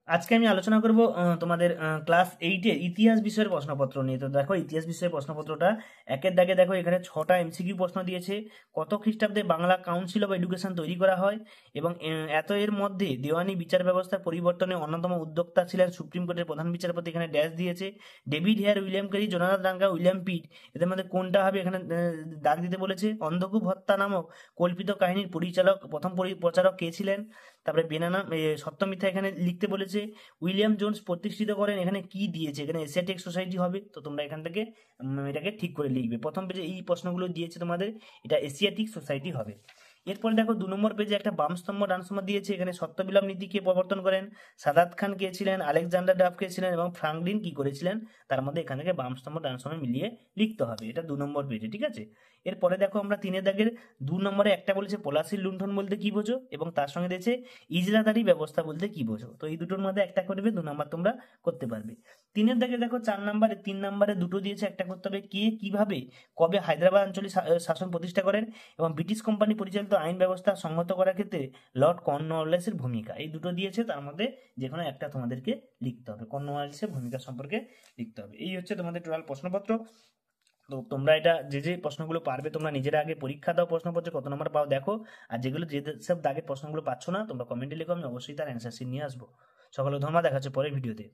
আজকে আমি আলোচনা করব তোমাদের ক্লাস 8-এর ইতিহাস বিষয়ের প্রশ্নপত্র নিয়ে। তো দেখো ইতিহাস বিষয়ের প্রশ্নপত্রটা একের দাগে দেখো এখানে 6টা এমসিকিউ প্রশ্ন দিয়েছে। কত খ্রিস্টাব্দে বাংলা কাউন্সিল অফ এডুকেশন তৈরি করা হয়, এবং এত এর মধ্যে দেওয়ানি বিচার ব্যবস্থার পরিবর্তনে অন্যতম উদ্যোক্তা ছিলেন সুপ্রিম কোর্টের প্রধান বিচারপতি, এখানে ড্যাশ দিয়েছে। David Hare, William Carey, Jonathan Duncan, William Pitt, এদের মধ্যে কোনটা হবে এখানে দাগ দিতে বলেছে। অন্ধকূপ হত্যা নামক কল্পিত কাহিনীর পরিচালক প্রথম প্রচারক কে ছিলেন। তারপরে বেনানা সত্য মিথ্যা এখানে লিখতে বলেছে। উইলিয়াম জোন্স প্রতিষ্ঠিত করেন, এখানে কি দিয়েছে, এখানে এশিয়াটিক সোসাইটি হবে। তো তোমরা এখান থেকে এটাকে ঠিক করে লিখবে। প্রথম পেজে এই প্রশ্নগুলো দিয়েছে তোমাদের, এটা এশিয়াটিক সোসাইটি হবে। এরপরে দেখো 2 নম্বর পেজে একটা বাম স্তম্ভ ডান স্তম্ভ দিয়েছে। এখানে সত্যবিলোপ নীতি কে প্রবর্তন করেন, সাদাত খান কে ছিলেন, আলেকজান্ডার ডাফ কে ছিলেন, এবং ফ্রাঙ্কলিন কি করেছিলেন। তার মধ্যে এখান থেকে বাম স্তম্ভ ডান স্তম্ভ মিলিয়ে লিখতে হবে। এটা 2 নম্বর পেজে, ঠিক আছে। এরপরে দেখো আমরা 3-এর দাগের 2 নম্বরে একটা বলেছে পলাশির লুণ্ঠন বলতে কি বোঝো, এবং তার সঙ্গে দিয়েছে ইজরাদারি ব্যবস্থা বলতে কি বোঝো। তো এই দুটোর মধ্যে একটা করবে, 2 নম্বর তোমরা করতে পারবে। 3-এর দাগে দেখো 4 নম্বরে 3 নম্বরে দুটো দিয়েছে, একটা করতে হবে কে কিভাবে কবে হায়দ্রাবাদ আঞ্চলিক শাসন প্রতিষ্ঠা করেন, এবং ব্রিটিশ কোম্পানি পরিচালিত আইন ব্যবস্থা সংহত করার ক্ষেত্রে লর্ড কর্নওয়ালিসের ভূমিকা। এই দুটো দিয়েছে, তার মধ্যে যে কোনো একটা তোমাদেরকে লিখতে হবে, কর্নওয়ালিসের ভূমিকা সম্পর্কে লিখতে হবে। এই হচ্ছে তোমাদের টোটাল প্রশ্নপত্র। তো তোমরা এটা যে যে প্রশ্নগুলো পারবে তোমরা নিজেরা আগে পরীক্ষা দাও, প্রশ্নপত্রে কত নম্বর পাও দেখো। আর যেগুলো যে সব দাগের প্রশ্নগুলো পাচ্ছ না তোমরা কমেন্টে লিখো, আমি অবশ্যই তার অ্যান্সার শিট নিয়ে আসবো। সকলে ধন্যবাদ, দেখা হচ্ছে পরের ভিডিওতে।